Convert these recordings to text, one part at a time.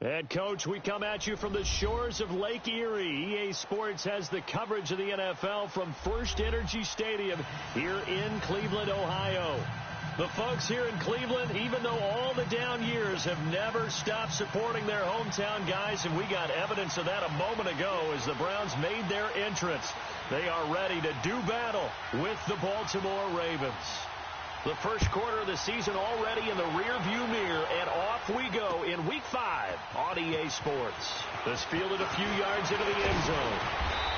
And, Coach, we come at you from the shores of Lake Erie. EA Sports has the coverage of the NFL from First Energy Stadium here in Cleveland, Ohio. The folks here in Cleveland, even though all the down years, have never stopped supporting their hometown guys, and we got evidence of that a moment ago as the Browns made their entrance. They are ready to do battle with the Baltimore Ravens. The first quarter of the season already in the rearview mirror, and off we go in Week 5 on EA Sports. This fielded a few yards into the end zone.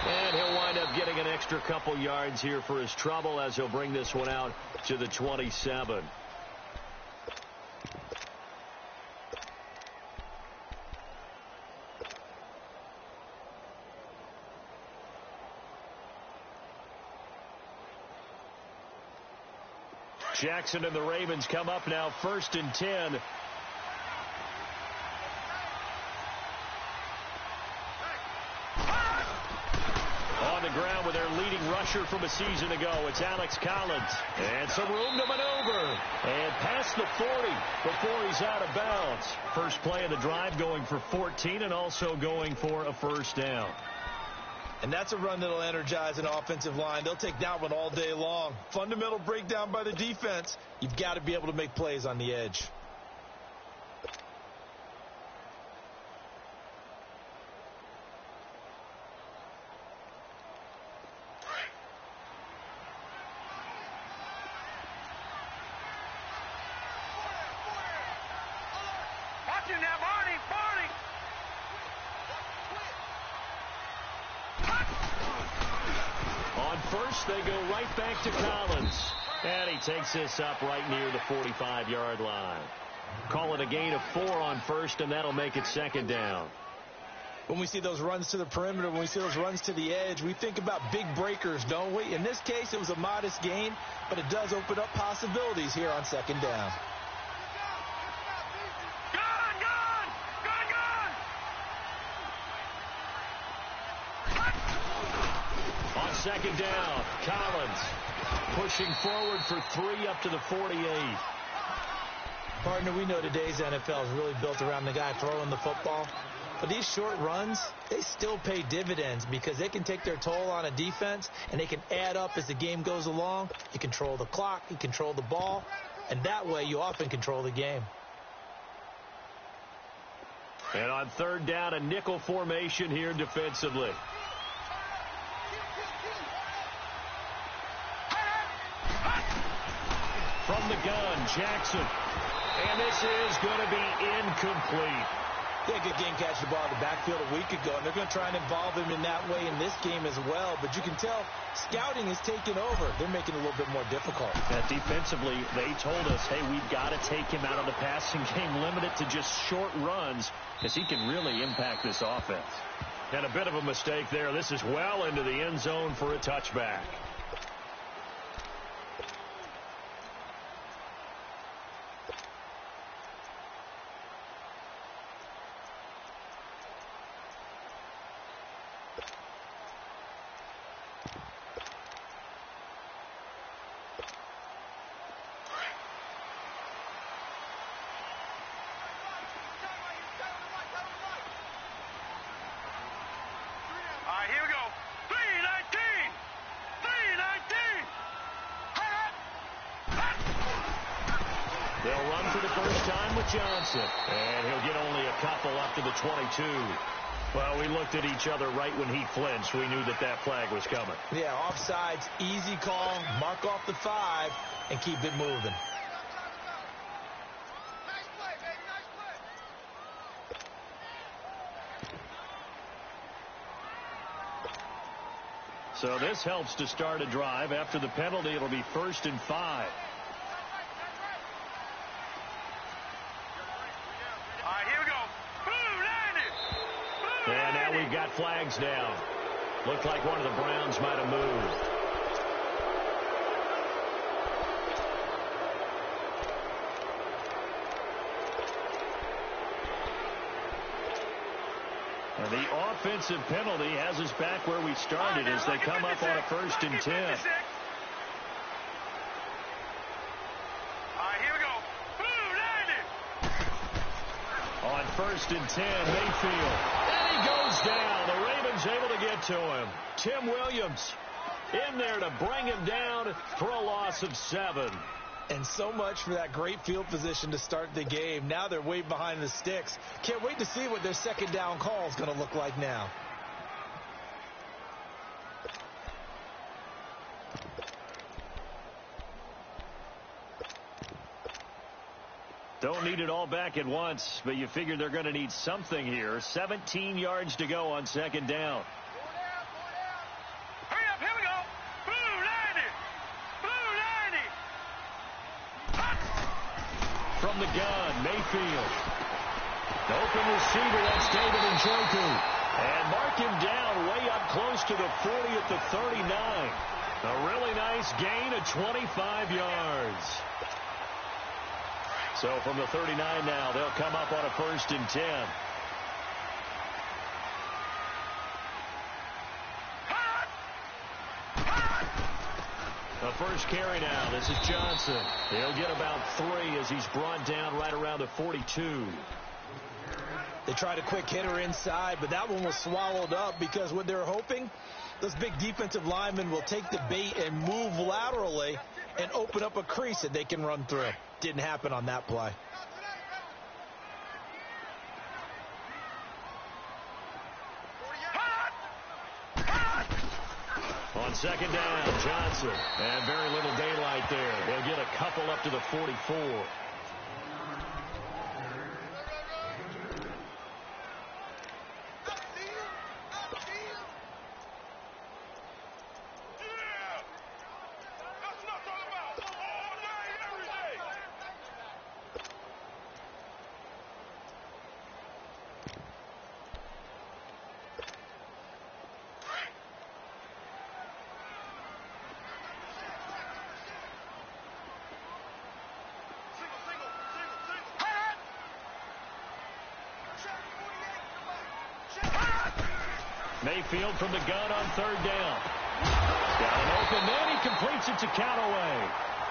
And he'll wind up getting an extra couple yards here for his trouble as he'll bring this one out to the 27. Jackson and the Ravens come up now, 1st and 10. On the ground with their leading rusher from a season ago, it's Alex Collins. And some room to maneuver. And past the 40 before he's out of bounds. First play of the drive going for 14 and also going for a first down. And that's a run that'll energize an offensive line. They'll take that one all day long. Fundamental breakdown by the defense. You've got to be able to make plays on the edge. They go right back to Collins. And he takes this up right near the 45-yard line. Call it a gain of 4 on first, and that'll make it 2nd down. When we see those runs to the perimeter, when we see those runs to the edge, we think about big breakers, don't we? In this case, it was a modest gain, but it does open up possibilities here on 2nd down. On 2nd down, Collins pushing forward for 3 up to the 48. Partner, we know today's NFL is really built around the guy throwing the football. But these short runs, they still pay dividends because they can take their toll on a defense and they can add up as the game goes along. You control the clock, you control the ball, and that way you often control the game. And on 3rd down, a nickel formation here defensively. From the gun, Jackson. And this is going to be incomplete. They had a good game catching the ball in the backfield a week ago, and they're going to try and involve him in that way in this game as well. But you can tell scouting is taking over. They're making it a little bit more difficult. Defensively, they told us, hey, we've got to take him out of the passing game, limit it to just short runs, because he can really impact this offense. And a bit of a mistake there. This is well into the end zone for a touchback. Here we go. 319! 319! They'll run for the first time with Johnson. And he'll get only a couple up to the 22. Well, we looked at each other right when he flinched. We knew that that flag was coming. Yeah, offsides, easy call, mark off the 5, and keep it moving. So this helps to start a drive. After the penalty, it'll be 1st and 5. All right, here we go. Boom, and now we've got flags down. Looked like one of the Browns might have moved. And the offensive penalty has us back where we started as they come up on a 1st and 10. All right, here we go. Boom, 90. On first and 10. Mayfield. And he goes down. The Ravens able to get to him. Tim Williams in there to bring him down for a loss of 7. And so much for that great field position to start the game. Now they're way behind the sticks. Can't wait to see what their second down call is going to look like now. Don't need it all back at once, but you figure they're going to need something here. 17 yards to go on second down. Hurry up, here we go. Blue 90. Blue 90. From the gun, Mayfield. Open receiver, that's David Njoku. And mark him down way up close to the 40 at the 39. A really nice gain of 25 yards. So from the 39 now, they'll come up on a first and 10. The first carry now. This is Johnson. He'll get about 3 as he's brought down right around the 42. They tried a quick hitter inside, but that one was swallowed up because what they're hoping, those big defensive linemen will take the bait and move laterally and open up a crease that they can run through. Didn't happen on that play. On second down, Johnson. And very little daylight there. They'll get a couple up to the 44. Mayfield from the gun on third down. Down and open, then he completes it to Callaway.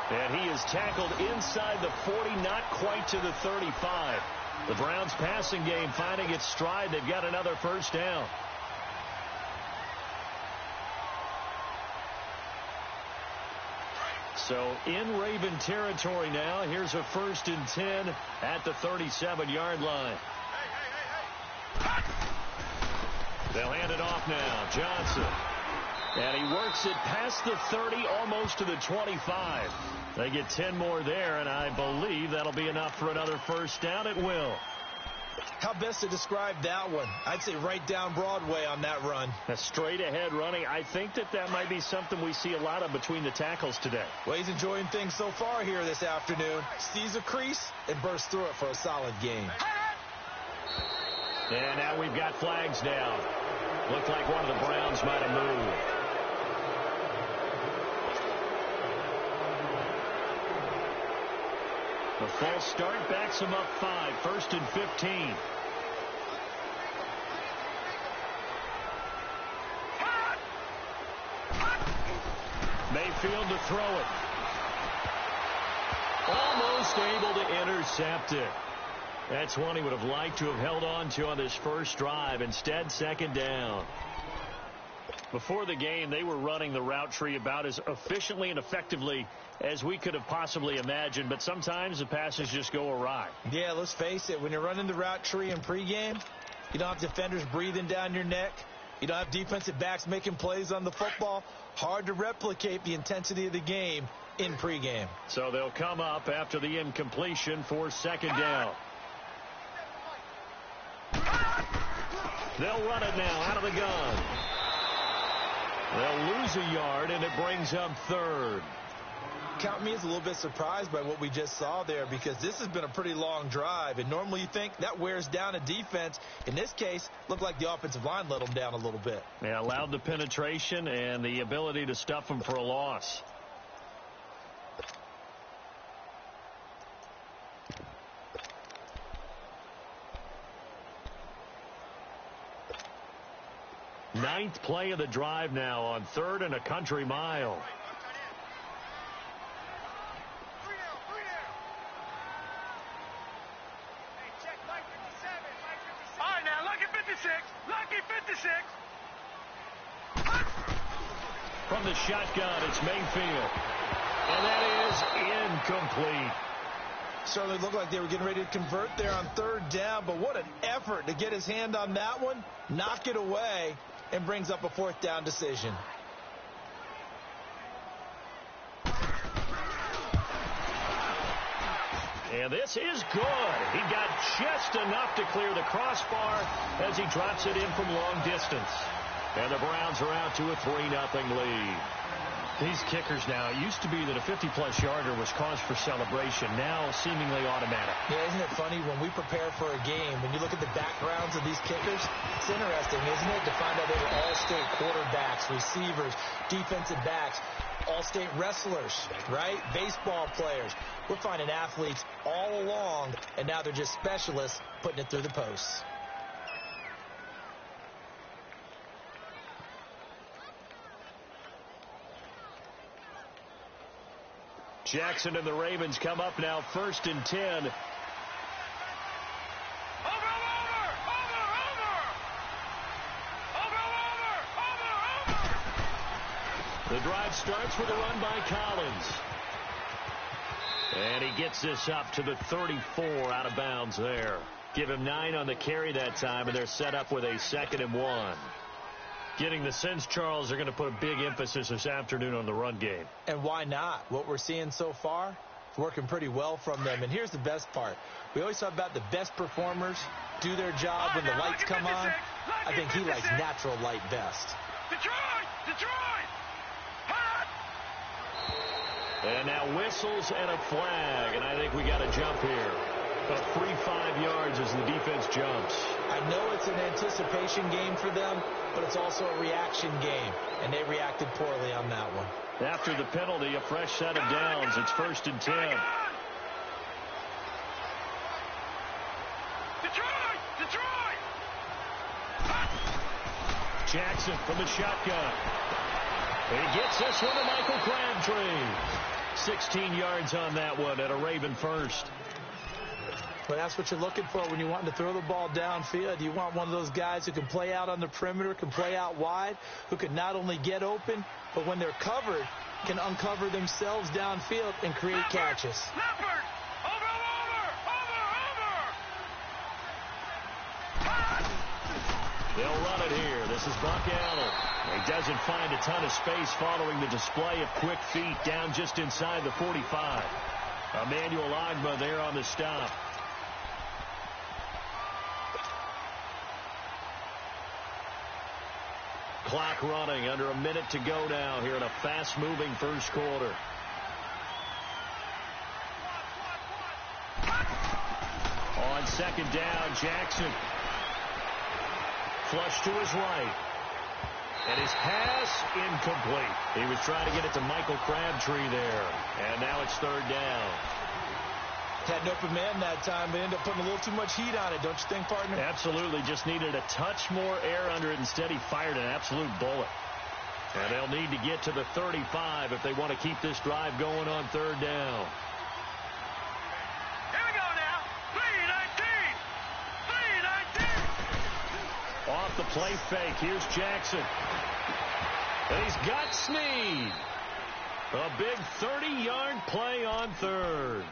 And he is tackled inside the 40, not quite to the 35. The Browns passing game finding its stride. They've got another first down. So in Raven territory now. Here's a first and 10 at the 37-yard line. They'll hand it off now. Johnson. And he works it past the 30, almost to the 25. They get 10 more there, and I believe that'll be enough for another first down. It will. How best to describe that one? I'd say right down Broadway on that run. A straight ahead running. I think that might be something we see a lot of between the tackles today. Well, he's enjoying things so far here this afternoon. Sees a crease and bursts through it for a solid gain. And now we've got flags down. Looked like one of the Browns might have moved. The false start backs him up 5. First and 15. Mayfield to throw it. Almost able to intercept it. That's one he would have liked to have held on to on this first drive. Instead, second down. Before the game, they were running the route tree about as efficiently and effectively as we could have possibly imagined. But sometimes the passes just go awry. Yeah, let's face it. When you're running the route tree in pregame, you don't have defenders breathing down your neck. You don't have defensive backs making plays on the football. Hard to replicate the intensity of the game in pregame. So they'll come up after the incompletion for second down. They'll run it now out of the gun. They'll lose a yard, and it brings up third. Count me as a little bit surprised by what we just saw there, because this has been a pretty long drive, and normally you think that wears down a defense. In this case, looked like the offensive line let them down a little bit. They allowed the penetration and the ability to stuff them for a loss. Ninth play of the drive now on third and a country mile. From the shotgun, it's Mayfield. And that is incomplete. Certainly looked like they were getting ready to convert there on third down, but what an effort to get his hand on that one, knock it away, and brings up a fourth down decision. And this is good. He got just enough to clear the crossbar as he drops it in from long distance. And the Browns are out to a 3-0 lead. These kickers now, it used to be that a 50-plus yarder was cause for celebration. Now seemingly automatic. Yeah, isn't it funny when we prepare for a game, when you look at the backgrounds of these kickers, it's interesting, isn't it, to find out they were all-state quarterbacks, receivers, defensive backs, all-state wrestlers, right? Baseball players. We're finding athletes all along, and now they're just specialists putting it through the posts. Jackson and the Ravens come up now 1st and 10. Over! The drive starts with a run by Collins. And he gets this up to the 34 out of bounds there. Give him 9 on the carry that time, and they're set up with a 2nd and 1. Getting the sense, Charles, they're going to put a big emphasis this afternoon on the run game. And why not? What we're seeing so far is working pretty well from them. And here's the best part. We always talk about the best performers do their job when the lights come on. I think he likes natural light best. Detroit! And now whistles and a flag, and I think we got a jump here. A free 5 yards as the defense jumps. I know it's an anticipation game for them, but it's also a reaction game, and they reacted poorly on that one. After the penalty, a fresh set of downs. It's 1st and 10. Detroit! Jackson from the shotgun. He gets this one to Michael Crabtree. 16 yards on that one at a Raven first. Well, that's what you're looking for when you want to throw the ball downfield. You want one of those guys who can play out on the perimeter, can play out wide, who can not only get open, but when they're covered, can uncover themselves downfield and create catches. Leopard! Over! They'll run it here. This is Buck Allen. He doesn't find a ton of space following the display of quick feet down just inside the 45. Emmanuel Agba there on the stop. Clock running, under a minute to go now here in a fast-moving first quarter. On 2nd down, Jackson. Flush to his right. And his pass incomplete. He was trying to get it to Michael Crabtree there. And now it's 3rd down. Had an open man that time, but ended up putting a little too much heat on it, don't you think, partner? Absolutely. Just needed a touch more air under it. Instead, he fired an absolute bullet. And they'll need to get to the 35 if they want to keep this drive going on 3rd down. Here we go now. 3-19. Off the play fake. Here's Jackson. And he's got Snead. A big 30-yard play on 3rd.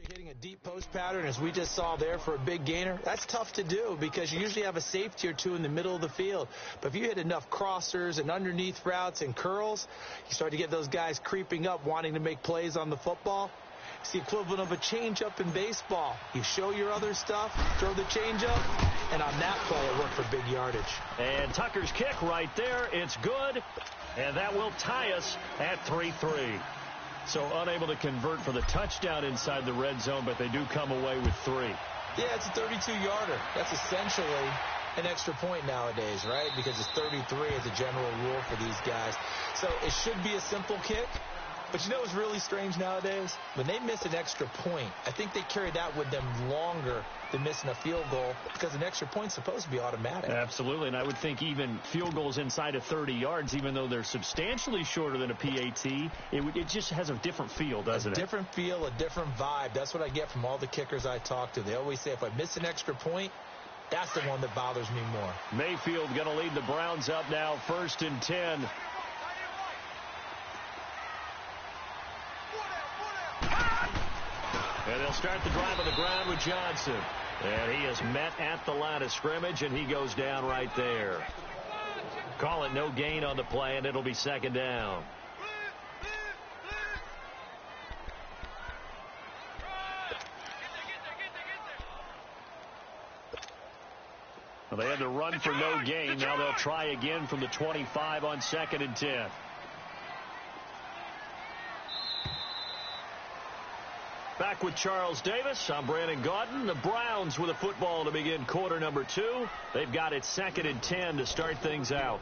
Hitting a deep post pattern, as we just saw there, for a big gainer, that's tough to do because you usually have a safety or two in the middle of the field. But if you hit enough crossers and underneath routes and curls, you start to get those guys creeping up wanting to make plays on the football. It's the equivalent of a changeup in baseball. You show your other stuff, throw the changeup, and on that play it worked for big yardage. And Tucker's kick right there, it's good, and that will tie us at 3-3. So unable to convert for the touchdown inside the red zone, but they do come away with 3. Yeah, it's a 32-yarder. That's essentially an extra point nowadays, right? Because it's 33 as a general rule for these guys. So it should be a simple kick. But you know what's really strange nowadays? When they miss an extra point, I think they carry that with them longer than missing a field goal because an extra point's supposed to be automatic. Absolutely, and I would think even field goals inside of 30 yards, even though they're substantially shorter than a PAT, it just has a different feel, doesn't it? A different feel, a different vibe. That's what I get from all the kickers I talk to. They always say if I miss an extra point, that's the one that bothers me more. Mayfield going to lead the Browns up now, 1st and 10. And they'll start the drive on the ground with Johnson. And he is met at the line of scrimmage, and he goes down right there. Call it no gain on the play, and it'll be 2nd down. Well, they had to run for no gain. Now they'll try again from the 25 on 2nd and 10. Back with Charles Davis. I'm Brandon Gaudin. The Browns with a football to begin quarter number 2. They've got it 2nd and 10 to start things out.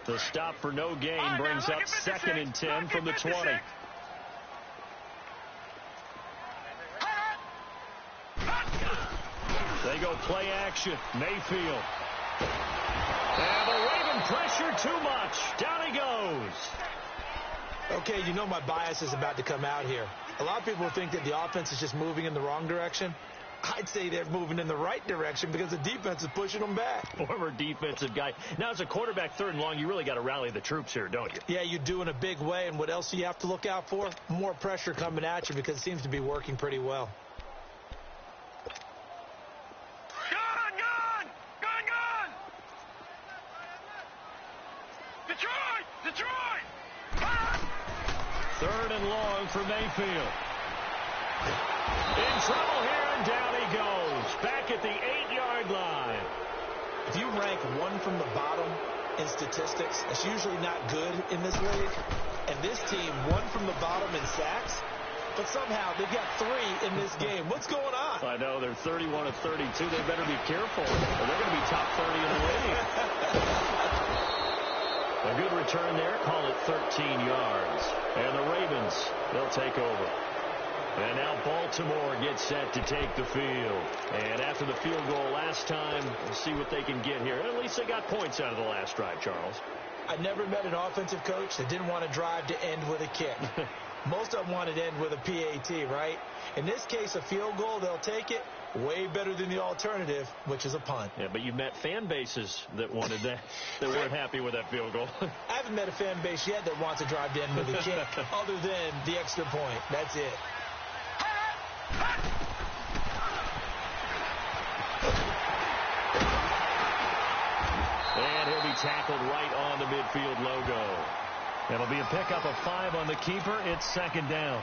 The stop for no gain brings up 2nd and 10 from the 20. They go play action. Mayfield. And the Raven pressure too much. Down he goes. Okay, you know my bias is about to come out here. A lot of people think that the offense is just moving in the wrong direction. I'd say they're moving in the right direction because the defense is pushing them back. Former defensive guy. Now, as a quarterback 3rd and long, you really got to rally the troops here, don't you? Yeah, you do in a big way. And what else do you have to look out for? More pressure coming at you because it seems to be working pretty well. Detroit! 3rd and long for Mayfield. In trouble here, and down he goes. Back at the 8-yard line. If you rank one from the bottom in statistics, that's usually not good in this league. And this team, one from the bottom in sacks, but somehow they've got 3 in this game. What's going on? I know, they're 31 of 32. They better be careful, or they're going to be top 30 in the league. A good return there. Call it 13 yards. And the Ravens, they'll take over. And now Baltimore gets set to take the field. And after the field goal last time, we'll see what they can get here. At least they got points out of the last drive, Charles. I never met an offensive coach that didn't want to drive to end with a kick. Most of them wanted to end with a PAT, right? In this case, a field goal, they'll take it. Way better than the alternative, which is a punt. Yeah, but you've met fan bases that wanted that, that weren't happy with that field goal. I haven't met a fan base yet that wants to drive to end with a kick, other than the extra point. That's it. And he'll be tackled right on the midfield logo. It'll be a pickup of 5 on the keeper. It's 2nd down.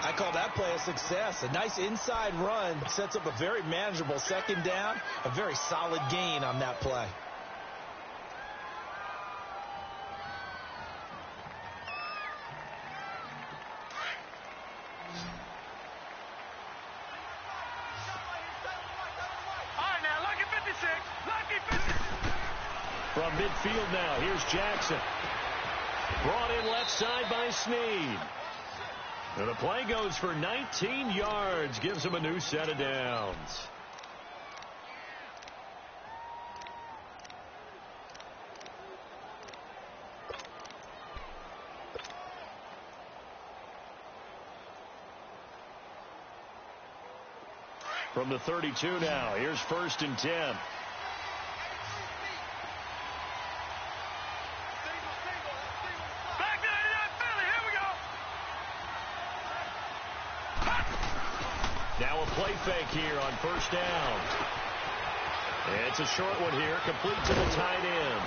I call that play a success. A nice inside run sets up a very manageable 2nd down. A very solid gain on that play. All right, now, lucky 56. Lucky 56. From midfield now, here's Jackson. Brought in left side by Snead. And the play goes for 19 yards. Gives him a new set of downs. From the 32 now, here's 1st and 10. Now a play fake here on first down. It's a short one here, complete to the tight end.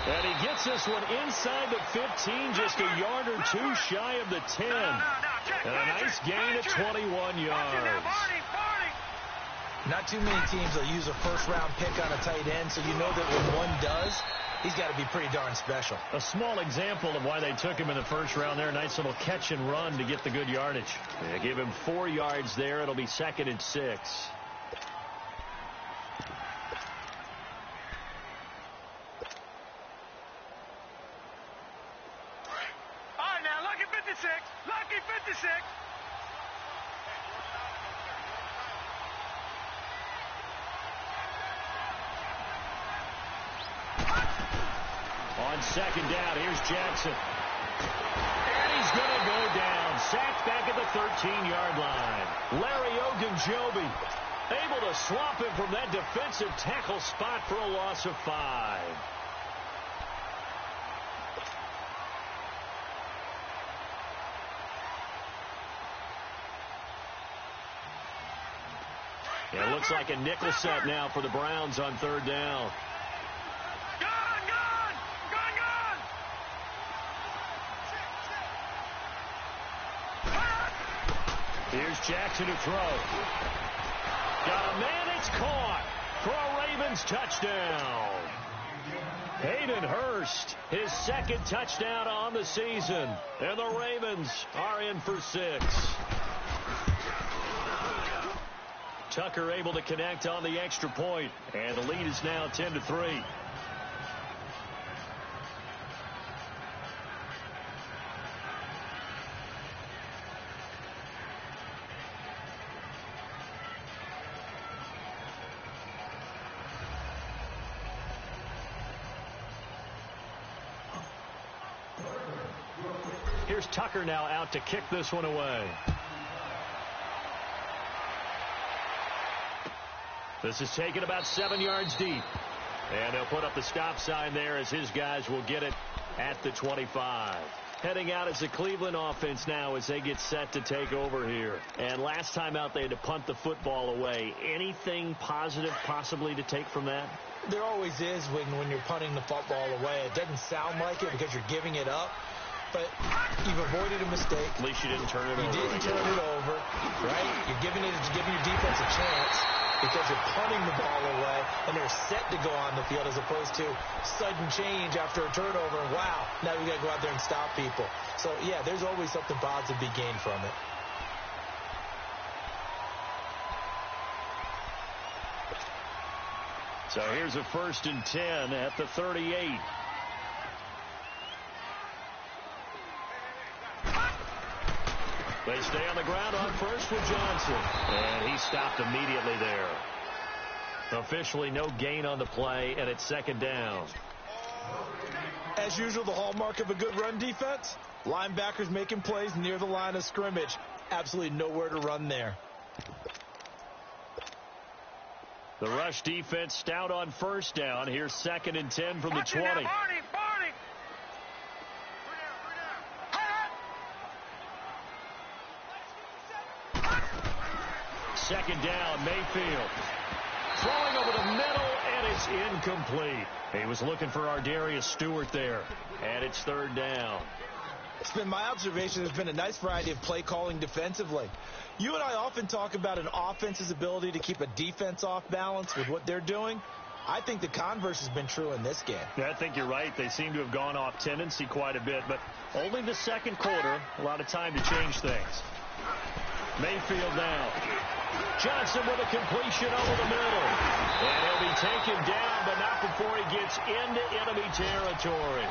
And he gets this one inside the 15, just a yard or two shy of the 10. And a nice gain of 21 yards. Not too many teams will use a first-round pick on a tight end, so you know that when one does, he's got to be pretty darn special. A small example of why they took him in the first round there. Nice little catch and run to get the good yardage. They give him 4 yards there. It'll be 2nd and 6. All right, now, lucky 56. Lucky 56. On second down, here's Jackson. And he's going to go down. Sacked back at the 13-yard line. Larry Ogunjobi able to swap him from that defensive tackle spot for a loss of 5. It looks like a nickel set now for the Browns on third down. Here's Jackson to throw. Got a man, it's caught for a Ravens touchdown. Hayden Hurst, his 2nd touchdown on the season. And the Ravens are in for 6. Tucker able to connect on the extra point. And the lead is now 10-3. Here's Tucker now out to kick this one away. This is taken about 7 yards deep. And they'll put up the stop sign there as his guys will get it at the 25. Heading out as the Cleveland offense now as they get set to take over here. And last time out they had to punt the football away. Anything positive possibly to take from that? There always is when you're punting the football away. It doesn't sound like it because you're giving it up. But you've avoided a mistake. At least you didn't turn it over. You didn't turn it over, right? You're giving your defense a chance because you're punting the ball away, and they're set to go on the field as opposed to sudden change after a turnover. And wow, now we got to go out there and stop people. So, yeah, there's always something positive to be gained from it. So here's a 1st and 10 at the 38. They stay on the ground on first with Johnson. And he stopped immediately there. Officially no gain on the play, and it's 2nd down. As usual, the hallmark of a good run defense, linebackers making plays near the line of scrimmage. Absolutely nowhere to run there. The rush defense stout on first down. Here's 2nd and 10 from the 20. Second down, Mayfield. Throwing over the middle, and it's incomplete. He was looking for Ardarius Stewart there, and it's 3rd down. It's been my observation there's been a nice variety of play calling defensively. You and I often talk about an offense's ability to keep a defense off balance with what they're doing. I think the converse has been true in this game. Yeah, I think you're right. They seem to have gone off tendency quite a bit, but only the 2nd quarter, a lot of time to change things. Mayfield now. Johnson with a completion over the middle. And he'll be taken down, but not before he gets into enemy territory.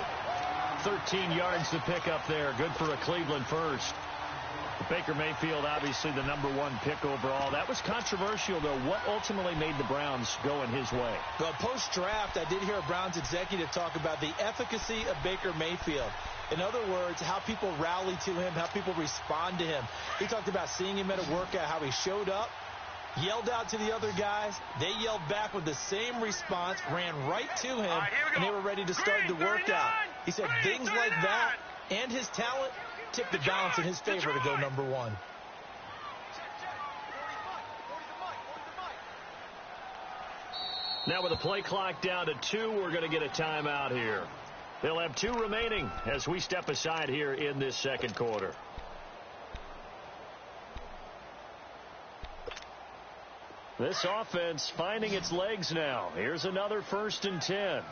13 yards to pick up there. Good for a Cleveland first. Baker Mayfield, obviously the #1 pick overall. That was controversial, though. What ultimately made the Browns go in his way? Well, post-draft, I did hear a Browns executive talk about the efficacy of Baker Mayfield. In other words, how people rally to him, how people respond to him. He talked about seeing him at a workout, how he showed up, yelled out to the other guys. They yelled back with the same response, ran right to him, and they were ready to start the workout. He said things like that and his talent tipped the balance in his favor to go #1. Now with the play clock down to 2, we're going to get a timeout here. They'll have 2 remaining as we step aside here in this second quarter. This offense finding its legs now. Here's another 1st and 10. Here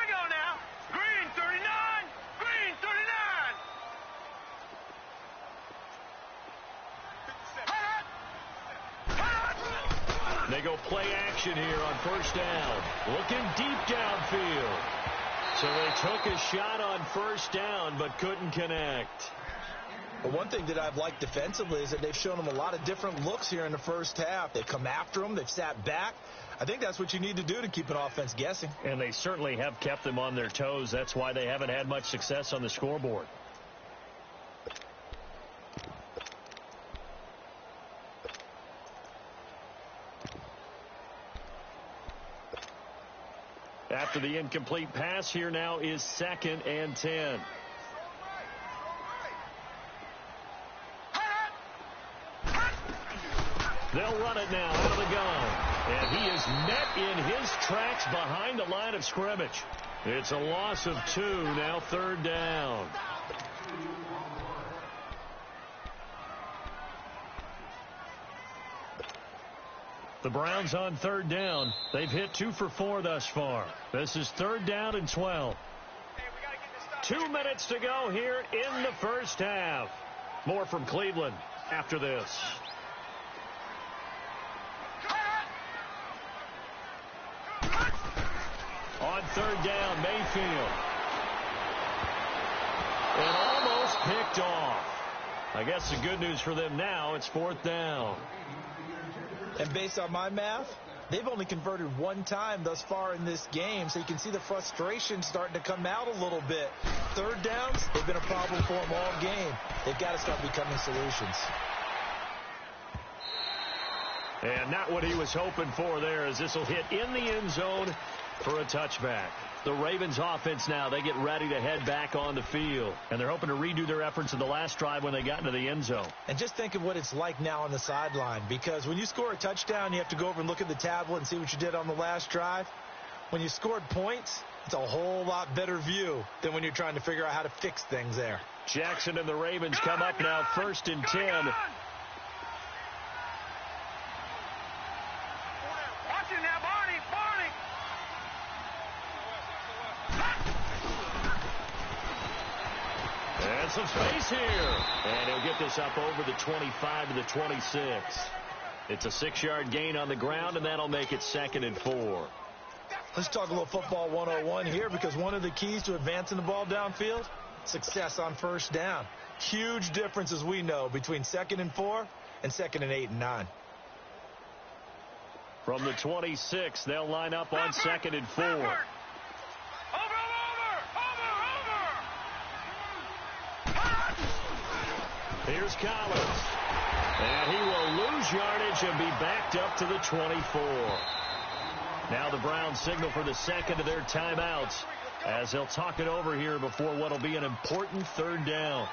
we go now. Green 39. Green 39. They go play action here on 1st down. Looking deep downfield. So they took a shot on 1st down but couldn't connect. But one thing that I've liked defensively is that they've shown them a lot of different looks here in the first half. They've come after them. They've sat back. I think that's what you need to do to keep an offense guessing. And they certainly have kept them on their toes. That's why they haven't had much success on the scoreboard. After the incomplete pass, here now is 2nd and 10. They'll run it now out of the gun. And he is met in his tracks behind the line of scrimmage. It's a loss of 2, now 3rd down. The Browns on 3rd down. They've hit 2 for 4 thus far. This is 3rd down and 12. 2 minutes to go here in the first half. More from Cleveland after this. On 3rd down, Mayfield. And almost picked off. I guess the good news for them now, it's 4th down. And based on my math, they've only converted 1 time thus far in this game, so you can see the frustration starting to come out a little bit. 3rd downs, they've been a problem for them all game. They've got to start becoming solutions. And not what he was hoping for there, as this will hit in the end zone for a touchback. The Ravens offense now, they get ready to head back on the field. And they're hoping to redo their efforts in the last drive when they got into the end zone. And just think of what it's like now on the sideline, because when you score a touchdown, you have to go over and look at the tablet and see what you did on the last drive. When you scored points, it's a whole lot better view than when you're trying to figure out how to fix things there. Jackson and the Ravens come up now 1st and 10. Some space here. And he'll get this up over the 25 to the 26. It's a 6-yard gain on the ground, and that'll make it 2nd and 4. Let's talk a little football 101 here, because one of the keys to advancing the ball downfield, success on 1st down. Huge difference, as we know, between 2nd and 4 and 2nd and 8 and 9. From the 26, they'll line up on 2nd and 4. Here's Collins. And he will lose yardage and be backed up to the 24. Now the Browns signal for the 2nd of their timeouts as they'll talk it over here before what will be an important 3rd down.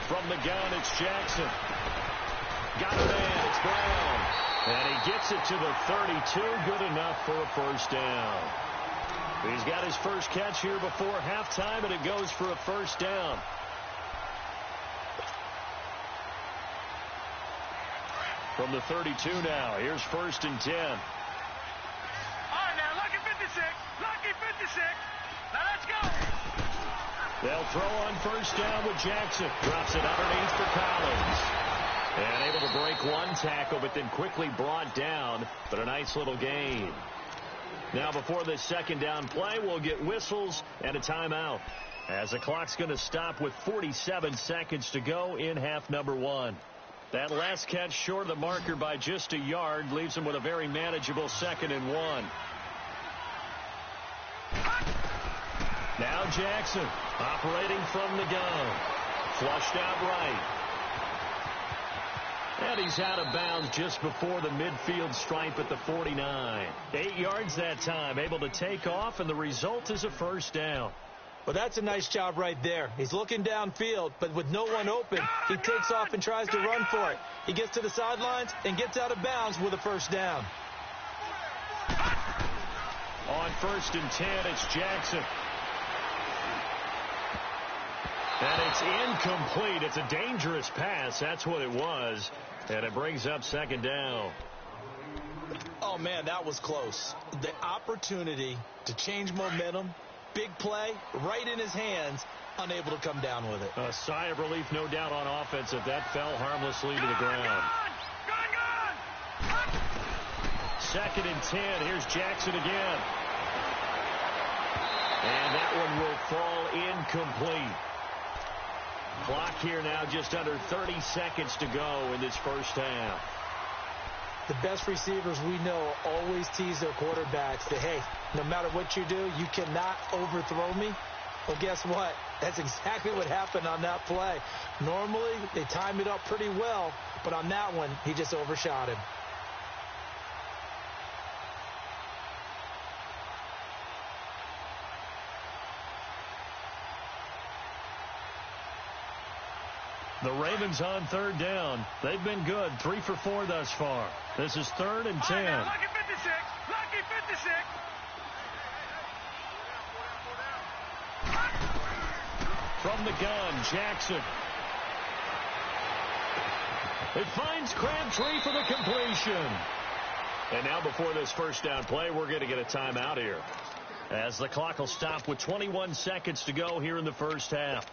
From the gun, it's Jackson. Got a man, it's Brown. And he gets it to the 32, good enough for a 1st down. He's got his first catch here before halftime, and it goes for a 1st down. From the 32 now, here's 1st and 10. All right, now, lucky 56. Lucky 56. Now, let's go. They'll throw on 1st down with Jackson. Drops it underneath for Collins. And able to break 1 tackle, but then quickly brought down. But a nice little gain. Now before this 2nd down play, we'll get whistles and a timeout, as the clock's going to stop with 47 seconds to go in half number 1. That last catch short of the marker by just a yard leaves him with a very manageable 2nd and 1. Now Jackson operating from the gun. Flushed out right. And he's out of bounds just before the midfield stripe at the 49. 8 yards that time, able to take off, and the result is a first down. Well, that's a nice job right there. He's looking downfield, but with no one open, he takes off and tries to run for it. He gets to the sidelines and gets out of bounds with a first down. On 1st and 10, it's Jackson. And it's incomplete. It's a dangerous pass. That's what it was. And it brings up 2nd down. Oh, man, that was close. The opportunity to change momentum, big play, right in his hands, unable to come down with it. A sigh of relief, no doubt, on offense if that fell harmlessly to the ground. Gone! 2nd and 10. Here's Jackson again. And that one will fall incomplete. Clock here now just under 30 seconds to go in this first half. The best receivers we know always tease their quarterbacks that, hey, no matter what you do, you cannot overthrow me. Well, guess what? That's exactly what happened on that play. Normally, they time it up pretty well, but on that one, he just overshot him. The Ravens on 3rd down. They've been good, 3 for 4 thus far. This is 3rd and 10. Lucky 56. Lucky 56. From the gun, Jackson. It finds Crabtree for the completion. And now before this first down play, we're going to get a timeout here, as the clock will stop with 21 seconds to go here in the first half.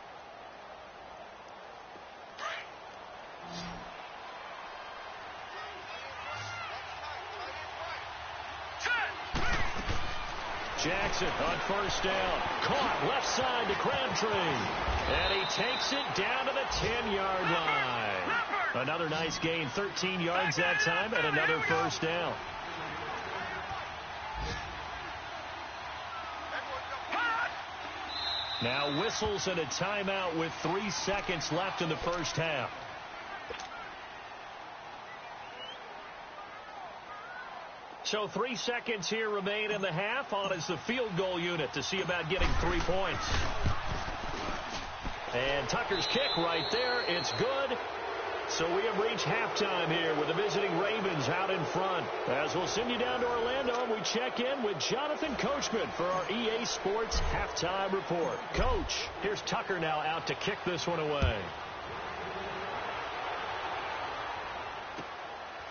Jackson on 1st down. Caught left side to Crabtree. And he takes it down to the 10-yard line. Another nice gain, 13 yards that time, and another first down. Now whistles and a timeout with 3 seconds left in the first half. So 3 seconds here remain in the half. On is the field goal unit to see about getting 3 points. And Tucker's kick right there. It's good. So we have reached halftime here with the visiting Ravens out in front. As we'll send you down to Orlando, we check in with Jonathan Coachman for our EA Sports Halftime Report. Coach, here's Tucker now out to kick this one away.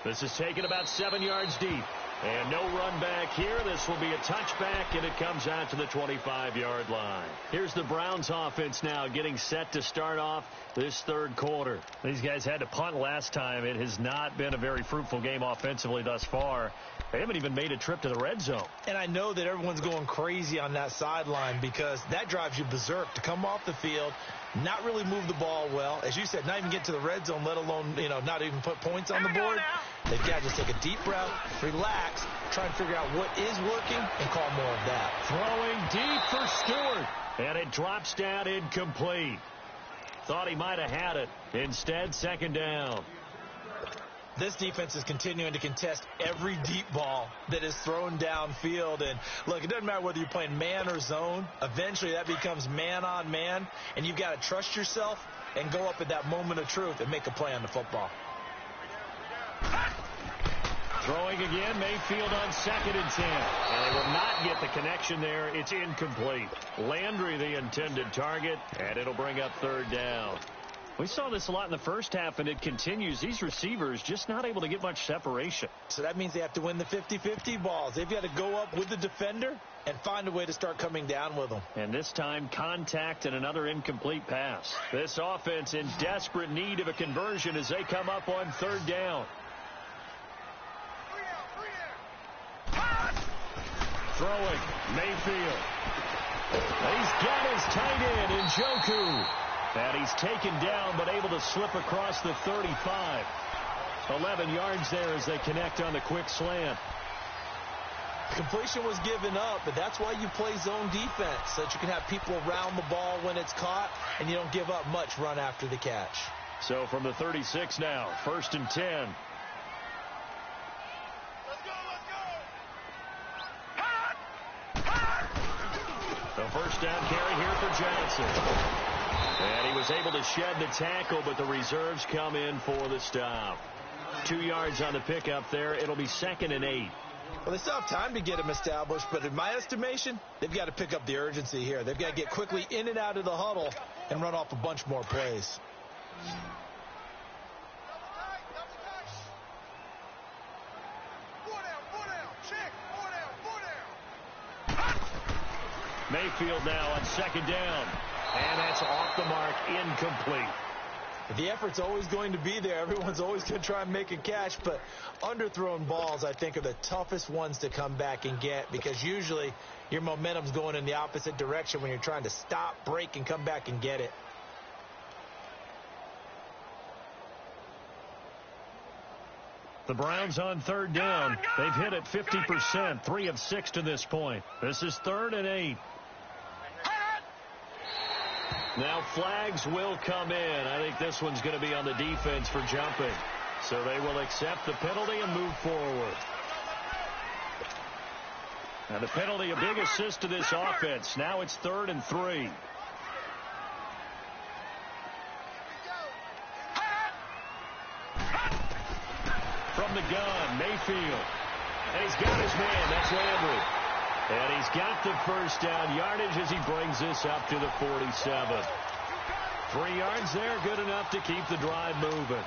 This is taken about 7 yards deep. And no run back here. This will be a touchback, and it comes out to the 25-yard line. Here's the Browns offense now getting set to start off this 3rd quarter. These guys had to punt last time. It has not been a very fruitful game offensively thus far. They haven't even made a trip to the red zone. And I know that everyone's going crazy on that sideline because that drives you berserk to come off the field, not really move the ball well. As you said, not even get to the red zone, let alone, not even put points on the board. They've got to just take a deep breath, relax, try and figure out what is working, and call more of that. Throwing deep for Stewart, and it drops down incomplete. Thought he might have had it. Instead, 2nd down. This defense is continuing to contest every deep ball that is thrown downfield. And, look, it doesn't matter whether you're playing man or zone. Eventually, that becomes man-on-man, and you've got to trust yourself and go up at that moment of truth and make a play on the football. Throwing again, Mayfield on 2nd and 10. And they will not get the connection there. It's incomplete. Landry, the intended target, and it'll bring up 3rd down. We saw this a lot in the first half, and it continues. These receivers just not able to get much separation. So that means they have to win the 50-50 balls. They've got to go up with the defender and find a way to start coming down with them. And this time, contact and another incomplete pass. This offense in desperate need of a conversion as they come up on 3rd down. Throwing, Mayfield. He's got his tight end in Njoku. And he's taken down but able to slip across the 35. 11 yards there as they connect on the quick slant. Completion was given up, but that's why you play zone defense, so that you can have people around the ball when it's caught, and you don't give up much run after the catch. So from the 36 now, 1st and 10. Let's go, let's go. The first down carry here for Johnson. And he was able to shed the tackle, but the reserves come in for the stop. 2 yards on the pickup there. It'll be 2nd and 8. Well, they still have time to get him established, but in my estimation, they've got to pick up the urgency here. They've got to get quickly in and out of the huddle and run off a bunch more plays. Mayfield now on 2nd down. And that's off the mark, incomplete. The effort's always going to be there. Everyone's always going to try and make a catch, but underthrown balls, I think, are the toughest ones to come back and get, because usually your momentum's going in the opposite direction when you're trying to stop, break, and come back and get it. The Browns on 3rd down. They've hit it 50%, 3 of 6 to this point. This is 3rd and 8. Now flags will come in. I think this one's going to be on the defense for jumping. So they will accept the penalty and move forward. And the penalty, a big assist to this offense. Now it's 3rd and 3. From the gun, Mayfield. And he's got his man. That's Landry. And he's got the first down yardage as he brings this up to the 47. 3 yards there, good enough to keep the drive moving.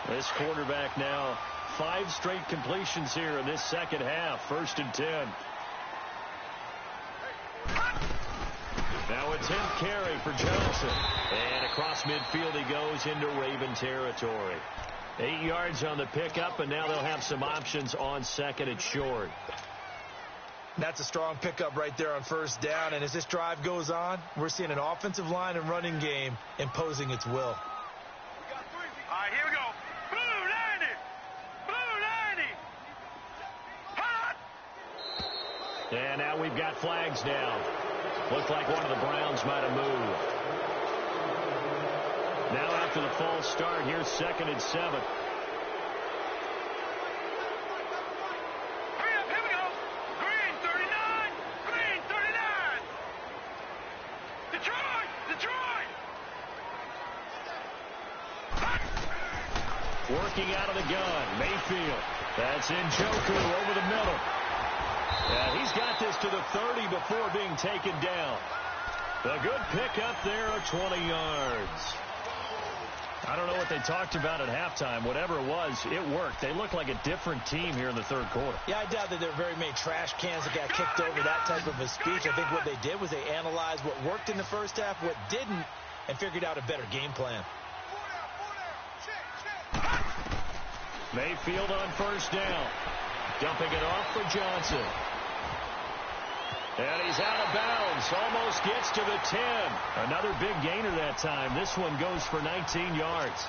This quarterback now 5 straight completions here in this second half. 1st and 10. Now it's him carry for Johnson. And across midfield he goes into Raven territory. 8 yards on the pickup, and now they'll have some options on 2nd and short. That's a strong pickup right there on 1st down, and as this drive goes on, we're seeing an offensive line and running game imposing its will. All right, here we go. Blue 90. Blue 90. And now we've got flags now. Looks like one of the Browns might have moved. Now after the false start, here's 2nd and 7. Working out of the gun, Mayfield. That's Njoku over the middle. And he's got this to the 30 before being taken down. A good pickup there of 20 yards. I don't know what they talked about at halftime. Whatever it was, it worked. They look like a different team here in the 3rd quarter. Yeah, I doubt that there were very many trash cans that got kicked over that type of a speech. I think what they did was they analyzed what worked in the first half, what didn't, and figured out a better game plan. Mayfield on 1st down. Dumping it off for Johnson. And he's out of bounds. Almost gets to the 10. Another big gainer that time. This one goes for 19 yards.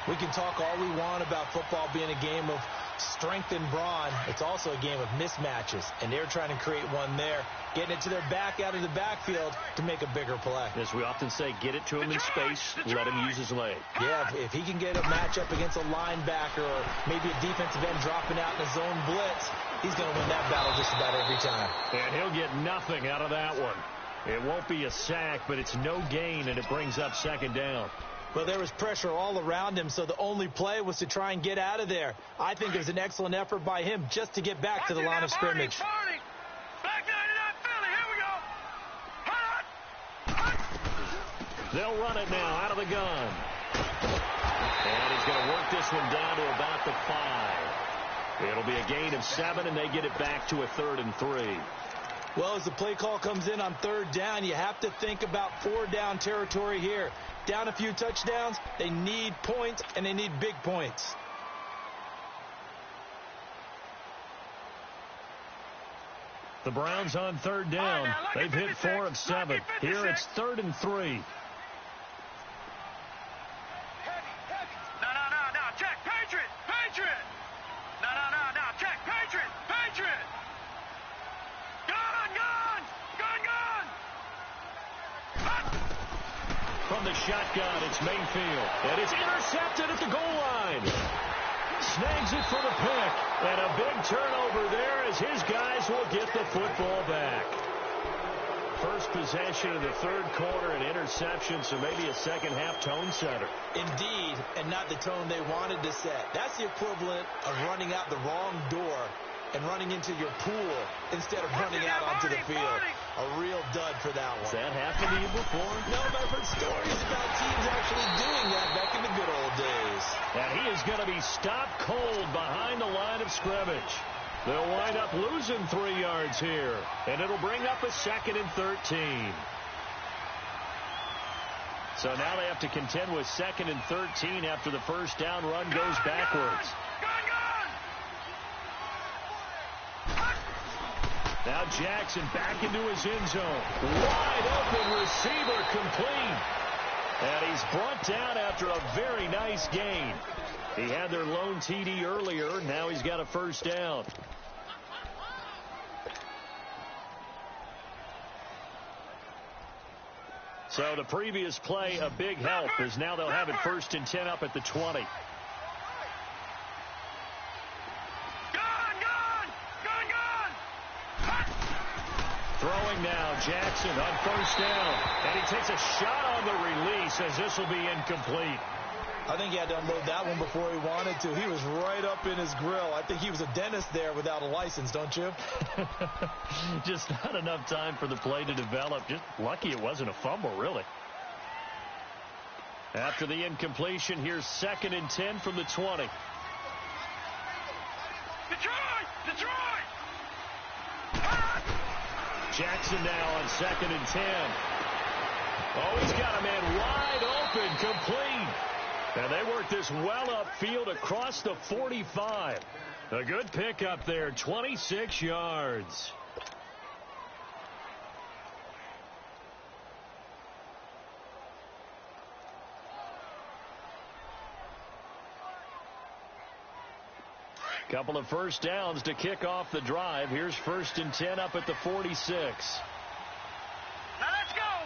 We can talk all we want about football being a game of strength and brawn. It's also a game of mismatches, and they're trying to create one there, getting it to their back out of the backfield to make a bigger play. As we often say, get it to him in space, let him use his leg. Yeah, if he can get a matchup against a linebacker or maybe a defensive end dropping out in a zone blitz, he's going to win that battle just about every time. And he'll get nothing out of that one. It won't be a sack, but it's no gain, and it brings up 2nd down. Well, there was pressure all around him, so the only play was to try and get out of there. I think it was an excellent effort by him just to get back to the line of scrimmage. Back 99 Philly, here we go. They'll run it now out of the gun. And he's going to work this one down to about the 5. It'll be a gain of 7, and they get it back to a 3rd and 3. Well, as the play call comes in on 3rd down, you have to think about 4-down territory here. Down a few touchdowns, they need points, and they need big points. The Browns on 3rd down. They've hit 4 of 7. Here it's 3rd and 3. No. Check. Patriot. No. Check. Patriot. the shotgun. It's Mayfield. And it's intercepted at the goal line. Snags it for the pick. And a big turnover there as his guys will get the football back. First possession of the third quarter, an interception, so maybe a second-half tone setter. Indeed, and not the tone they wanted to set. That's the equivalent of running out the wrong door and running into your pool instead of running out onto the field. A real dud for that one. Has that happened to you before? No, but I've heard stories about teams actually doing that back in the good old days. And he is going to be stopped cold behind the line of scrimmage. They'll wind up losing 3 yards here, and it'll bring up a 2nd and 13. So now they have to contend with 2nd and 13 after the first down run goes backwards. Now Jackson back into his end zone. Wide open receiver complete. And he's brought down after a very nice gain. He had their lone TD earlier. Now he's got a first down. So the previous play, a big help, as now they'll have it 1st and 10 up at the 20. Throwing now, Jackson on first down. And he takes a shot on the release as this will be incomplete. I think he had to unload that one before he wanted to. He was right up in his grill. I think he was a dentist there without a license, don't you? Just not enough time for the play to develop. Just lucky it wasn't a fumble, really. After the incompletion, here's 2nd and 10 from the 20. Detroit! Jackson now on 2nd and 10. Oh, he's got a man wide open, complete. And they work this well upfield across the 45. A good pickup there, 26 yards. Couple of first downs to kick off the drive. Here's 1st and 10 up at the 46. Now let's go.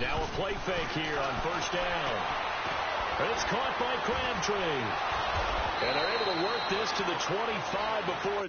3-19. Now a play fake here on first down. It's caught by Crabtree. And they're able to work this to the 25 before